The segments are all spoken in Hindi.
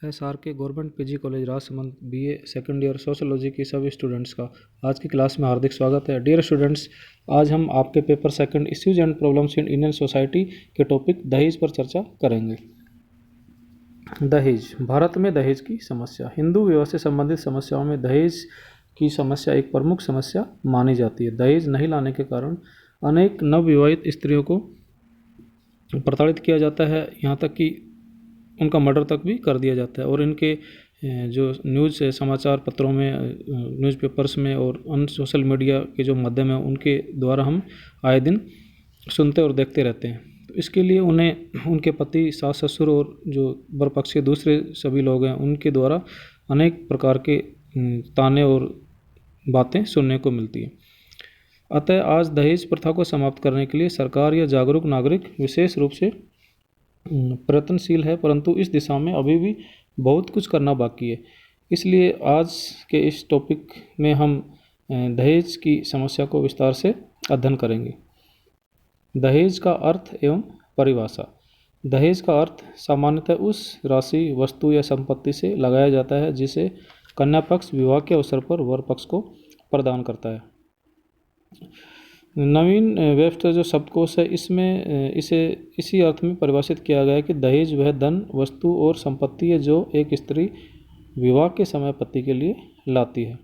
SRK government PG college Rajsamand BA second year sociology की सभी स्टूडेंट्स का आज की क्लास में हार्दिक स्वागत है। डियर स्टूडेंट्स, आज हम आपके paper second issues and problems in Indian society के टॉपिक दहेज पर चर्चा करेंगे। दहेज, भारत में दहेज की समस्या। हिंदू विवाह से संबंधित समस्याओं में दहेज की समस्या एक प्रमुख समस्या मानी जाती है। दहेज नहीं लाने के कारण अनेक नवविवाहित स्त्रियों को प्रताड़ित किया जाता है, यहाँ तक कि उनका मर्डर तक भी कर दिया जाता है। और इनके जो न्यूज़ समाचार पत्रों में, न्यूज़पेपर्स में और अन्य सोशल मीडिया के जो माध्यम है उनके द्वारा हम आए दिन सुनते और देखते रहते हैं। तो इसके लिए उन्हें उनके पति, सास ससुर और जो वर पक्ष के दूसरे सभी लोग हैं उनके द्वारा अनेक प्रकार के ताने और बातें सुनने को मिलती हैं। अतः आज दहेज प्रथा को समाप्त करने के लिए सरकार या जागरूक नागरिक विशेष रूप से प्रयत्नशील है, परंतु इस दिशा में अभी भी बहुत कुछ करना बाकी है। इसलिए आज के इस टॉपिक में हम दहेज की समस्या को विस्तार से अध्ययन करेंगे। दहेज का अर्थ एवं परिभाषा। दहेज का अर्थ सामान्यतः उस राशि, वस्तु या संपत्ति से लगाया जाता है जिसे कन्या पक्ष विवाह के अवसर पर वर पक्ष को प्रदान करता है। नवीन वेबस्टर जो शब्दकोश है इसमें इसे इसी अर्थ में परिभाषित किया गया है कि दहेज वह धन, वस्तु और संपत्ति है जो एक स्त्री विवाह के समय पति के लिए लाती है।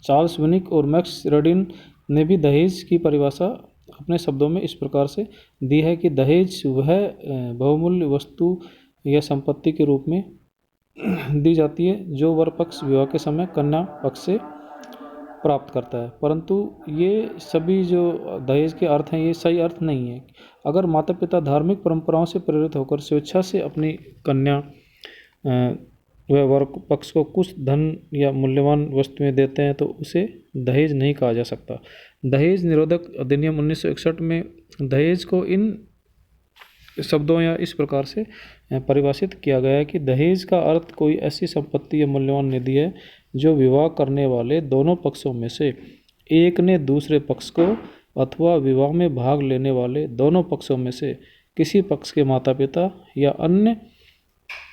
चार्ल्स विनिक और मैक्स रेडिन ने भी दहेज की परिभाषा अपने शब्दों में इस प्रकार से दी है कि दहेज वह बहुमूल्य वस्तु या संपत्ति के रूप में दी जाती है जो वर पक्ष विवाह के समय कन्या पक्ष से प्राप्त करता है। परंतु ये सभी जो दहेज के अर्थ हैं ये सही अर्थ नहीं है। अगर माता पिता धार्मिक परंपराओं से प्रेरित होकर स्वेच्छा से अपनी कन्या व वर पक्ष को कुछ धन या मूल्यवान वस्तुएं देते हैं तो उसे दहेज नहीं कहा जा सकता। दहेज निरोधक अधिनियम 1961 में दहेज को इन शब्दों या इस प्रकार से परिभाषित किया गया है कि दहेज का अर्थ कोई ऐसी संपत्ति या मूल्यवान निधि है जो विवाह करने वाले दोनों पक्षों में से एक ने दूसरे पक्ष को अथवा विवाह में भाग लेने वाले दोनों पक्षों में से किसी पक्ष के माता पिता या अन्य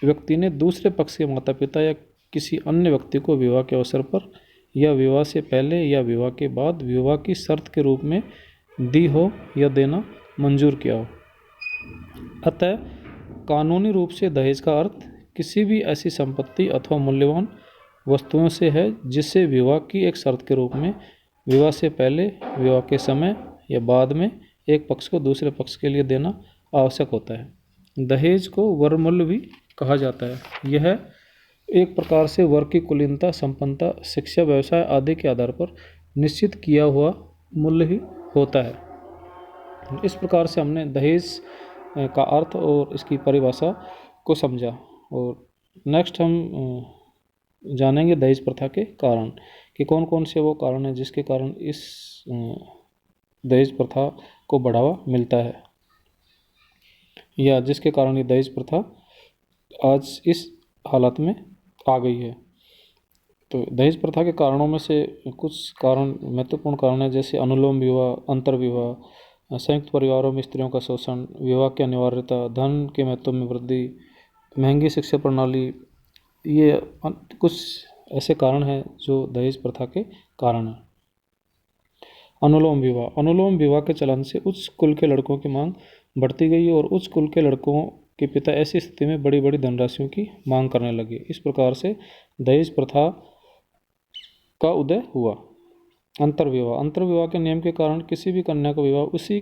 व्यक्ति ने दूसरे पक्ष के माता पिता या किसी अन्य व्यक्ति को विवाह के अवसर पर या विवाह से पहले या विवाह के बाद विवाह की शर्त के रूप में दी हो या देना मंजूर किया हो। अतः कानूनी रूप से दहेज का अर्थ किसी भी ऐसी संपत्ति अथवा मूल्यवान वस्तुओं से है जिसे विवाह की एक शर्त के रूप में विवाह से पहले, विवाह के समय या बाद में एक पक्ष को दूसरे पक्ष के लिए देना आवश्यक होता है। दहेज को वरमूल्य भी कहा जाता है। यह एक प्रकार से वर की कुलीनता, संपन्नता, शिक्षा, व्यवसाय आदि के आधार पर निश्चित किया हुआ मूल्य ही होता है। इस प्रकार से हमने दहेज का अर्थ और इसकी परिभाषा को समझा। और नेक्स्ट हम जानेंगे दहेज प्रथा के कारण कि कौन कौन से वो कारण हैं जिसके कारण इस दहेज प्रथा को बढ़ावा मिलता है या जिसके कारण ये दहेज प्रथा आज इस हालत में आ गई है। तो दहेज प्रथा के कारणों में से कुछ कारण महत्वपूर्ण कारण हैं, जैसे अनुलोम विवाह, अंतर्विवाह, संयुक्त परिवारों में स्त्रियों का शोषण, विवाह की अनिवार्यता, धन के महत्व में वृद्धि, महंगी शिक्षा प्रणाली। ये कुछ ऐसे कारण हैं जो दहेज प्रथा के कारण हैं। अनुलोम विवाह। अनुलोम विवाह के चलन से उच्च कुल के लड़कों की मांग बढ़ती गई और उच्च कुल के लड़कों के पिता ऐसी स्थिति में बड़ी बड़ी धनराशियों की मांग करने लगे। इस प्रकार से दहेज प्रथा का उदय हुआ। अंतर्विवाह। अंतर्विवाह के नियम के कारण किसी भी कन्या का विवाह उसी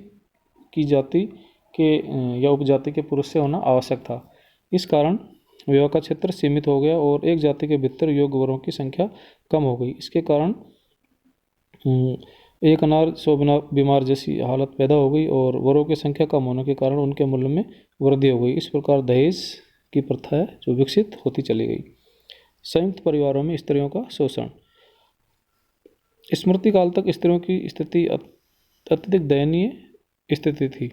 की जाति के या उपजाति के पुरुष से होना आवश्यक था। इस कारण विवाह का क्षेत्र सीमित हो गया और एक जाति के भीतर योग्य वरों की संख्या कम हो गई। इसके कारण एक अनार 100 बीमार जैसी हालत पैदा हो गई और वरों की संख्या कम होने के कारण उनके मूल्य में वृद्धि हो गई। इस प्रकार दहेज की प्रथा है जो विकसित होती चली गई। संयुक्त परिवारों में स्त्रियों का शोषण। स्मृति काल तक स्त्रियों की स्थिति अत्यधिक दयनीय स्थिति थी।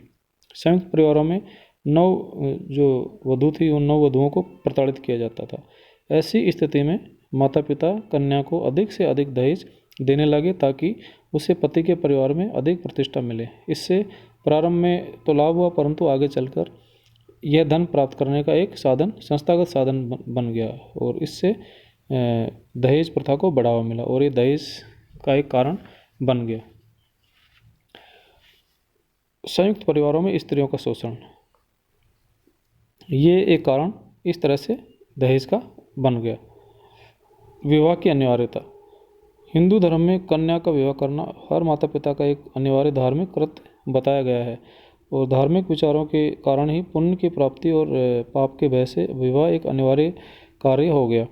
संयुक्त परिवारों में जो वधू थी उन वधुओं को प्रताड़ित किया जाता था। ऐसी स्थिति में माता पिता कन्या को अधिक से अधिक दहेज देने लगे ताकि उसे पति के परिवार में अधिक प्रतिष्ठा मिले। इससे प्रारंभ में तो लाभ हुआ, परंतु आगे चलकर यह धन प्राप्त करने का एक साधन, संस्थागत साधन बन गया और इससे दहेज प्रथा को बढ़ावा मिला और ये दहेज का एक कारण बन गया। संयुक्त परिवारों में स्त्रियों का शोषण, ये एक कारण इस तरह से दहेज का बन गया। विवाह की अनिवार्यता, हिंदू धर्म में कन्या का विवाह करना हर माता पिता का एक अनिवार्य धार्मिक कृत्य बताया गया है और धार्मिक विचारों के कारण ही पुण्य की प्राप्ति और पाप के भय से विवाह एक अनिवार्य कार्य हो गया।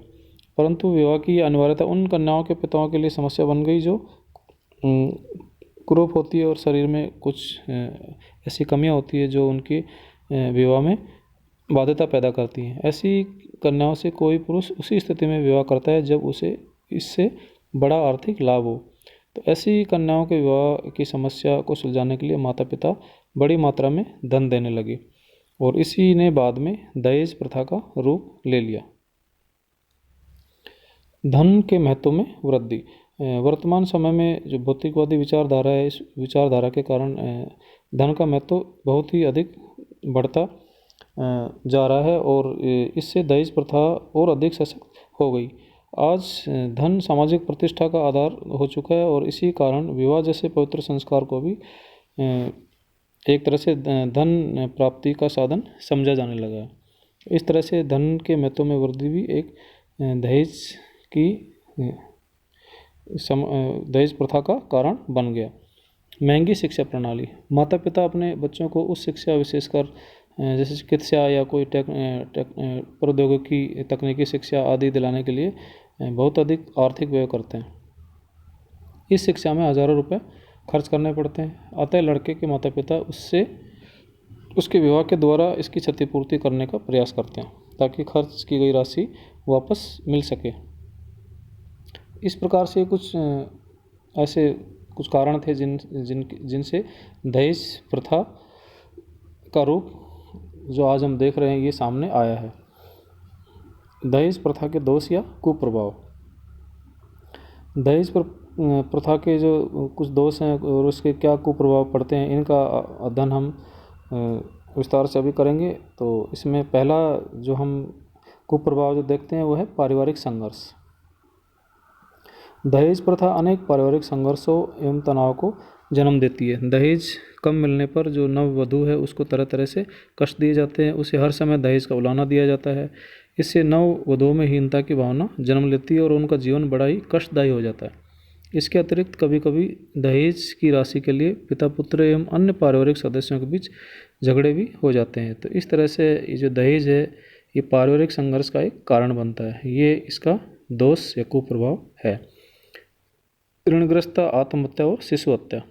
परंतु विवाह की अनिवार्यता उन कन्याओं के पिताओं के लिए समस्या बन गई जो कुरूप होती है और शरीर में कुछ ऐसी कमियां होती है जो उनके विवाह में बाध्यता पैदा करती हैं। ऐसी कन्याओं से कोई पुरुष उसी स्थिति में विवाह करता है जब उसे इससे बड़ा आर्थिक लाभ हो। तो ऐसी कन्याओं के विवाह की समस्या को सुलझाने के लिए माता पिता बड़ी मात्रा में धन देने लगे और इसी ने बाद में दहेज प्रथा का रूप ले लिया। धन के महत्व में वृद्धि, वर्तमान समय में जो भौतिकवादी विचारधारा है, इस विचारधारा के कारण धन का महत्व बहुत ही अधिक बढ़ता जा रहा है और इससे दहेज प्रथा और अधिक सशक्त हो गई। आज धन सामाजिक प्रतिष्ठा का आधार हो चुका है और इसी कारण विवाह जैसे पवित्र संस्कार को भी एक तरह से धन प्राप्ति का साधन समझा जाने लगा है। इस तरह से धन के महत्व में वृद्धि भी एक दहेज की दहेज प्रथा का कारण बन गया। महंगी शिक्षा प्रणाली, माता पिता अपने बच्चों को उस शिक्षा विशेषकर जैसे चिकित्सा या कोई प्रौद्योगिकी तकनीकी शिक्षा आदि दिलाने के लिए बहुत अधिक आर्थिक व्यय करते हैं। इस शिक्षा में हज़ारों रुपए खर्च करने पड़ते हैं। अतः लड़के के माता पिता उसके विवाह के द्वारा इसकी क्षतिपूर्ति करने का प्रयास करते हैं ताकि खर्च की गई राशि वापस मिल सके। इस प्रकार से कुछ ऐसे कुछ कारण थे जिनसे दहेज प्रथा का रूप जो आज हम देख रहे हैं ये सामने आया है। दहेज प्रथा के दोष या कुप्रभाव, दहेज प्रथा के जो कुछ दोष हैं और उसके क्या कुप्रभाव पड़ते हैं, इनका अध्ययन हम विस्तार से अभी करेंगे। तो इसमें पहला जो हम कुप्रभाव जो देखते हैं वो है पारिवारिक संघर्ष। दहेज प्रथा अनेक पारिवारिक संघर्षों एवं तनाव को जन्म देती है। दहेज कम मिलने पर जो नववधू है उसको तरह तरह से कष्ट दिए जाते हैं, उसे हर समय दहेज का उलाना दिया जाता है। इससे नववधुओं में हीनता की भावना जन्म लेती है और उनका जीवन बड़ा ही कष्टदायी हो जाता है। इसके अतिरिक्त कभी कभी दहेज की राशि के लिए पिता पुत्र एवं अन्य पारिवारिक सदस्यों के बीच झगड़े भी हो जाते हैं। तो इस तरह से ये जो दहेज है ये पारिवारिक संघर्ष का एक कारण बनता है, ये इसका दोष या कुप्रभाव है। ऋणग्रस्तता, आत्महत्या और शिशु हत्या,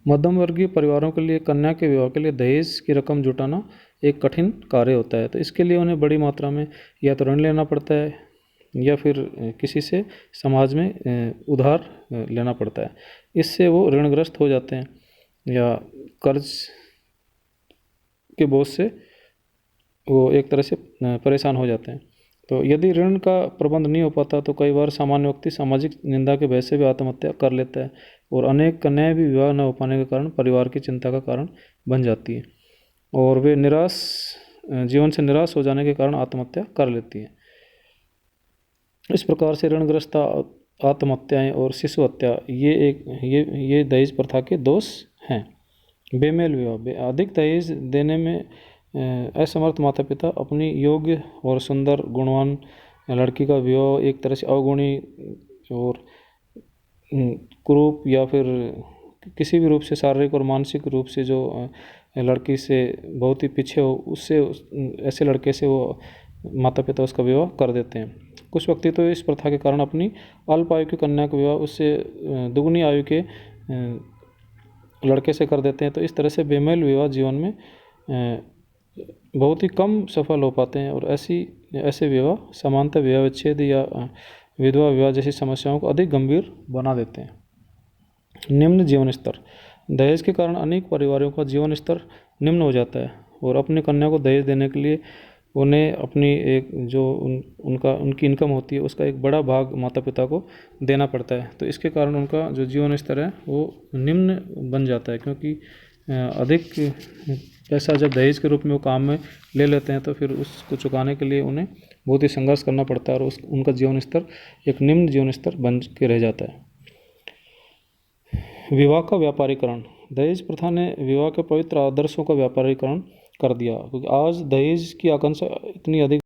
मध्यम वर्गीय परिवारों के लिए कन्या के विवाह के लिए दहेज की रकम जुटाना एक कठिन कार्य होता है। तो इसके लिए उन्हें बड़ी मात्रा में या तो ऋण लेना पड़ता है या फिर किसी से समाज में उधार लेना पड़ता है। इससे वो ऋणग्रस्त हो जाते हैं या कर्ज के बोझ से वो एक तरह से परेशान हो जाते हैं। तो यदि ऋण का प्रबंध नहीं हो पाता तो कई बार सामान्य व्यक्ति सामाजिक निंदा के भय से भी आत्महत्या कर लेता है और अनेक कन्याएं भी विवाह न हो पाने के कारण परिवार की चिंता का कारण बन जाती हैं और वे जीवन से निराश हो जाने के कारण आत्महत्या कर लेती हैं। इस प्रकार से ऋणग्रस्त आत्महत्याएं और शिशु हत्या ये दहेज प्रथा के दोष हैं। बेमेल विवाह, अधिक दहेज देने में असमर्थ माता पिता अपनी योग्य और सुंदर गुणवान लड़की का विवाह एक तरह से अवगुणी और कुरूप या फिर किसी भी रूप से शारीरिक और मानसिक रूप से जो लड़की से बहुत ही पीछे हो उससे ऐसे लड़के से वो माता पिता उसका विवाह कर देते हैं। कुछ व्यक्ति तो इस प्रथा के कारण अपनी अल्प आयु की कन्या का विवाह उससे दुगनी आयु के लड़के से कर देते हैं। तो इस तरह से बेमेल विवाह जीवन में बहुत ही कम सफल हो पाते हैं और ऐसे विवाह समानता विवाह विच्छेद या विधवा विवाह जैसी समस्याओं को अधिक गंभीर बना देते हैं। निम्न जीवन स्तर, दहेज के कारण अनेक परिवारों का जीवन स्तर निम्न हो जाता है और अपनी कन्या को दहेज देने के लिए उन्हें अपनी एक जो उनकी इनकम होती है उसका एक बड़ा भाग माता पिता को देना पड़ता है। तो इसके कारण उनका जो जीवन स्तर है वो निम्न बन जाता है क्योंकि अधिक पैसा जब दहेज के रूप में वो काम में ले लेते हैं तो फिर उसको चुकाने के लिए उन्हें बहुत ही संघर्ष करना पड़ता है और उनका जीवन स्तर एक निम्न जीवन स्तर बन के रह जाता है। विवाह का व्यापारीकरण। दहेज प्रथा ने विवाह के पवित्र आदर्शों का व्यापारीकरण कर दिया, क्योंकि आज दहेज की आकांक्षा इतनी अधिक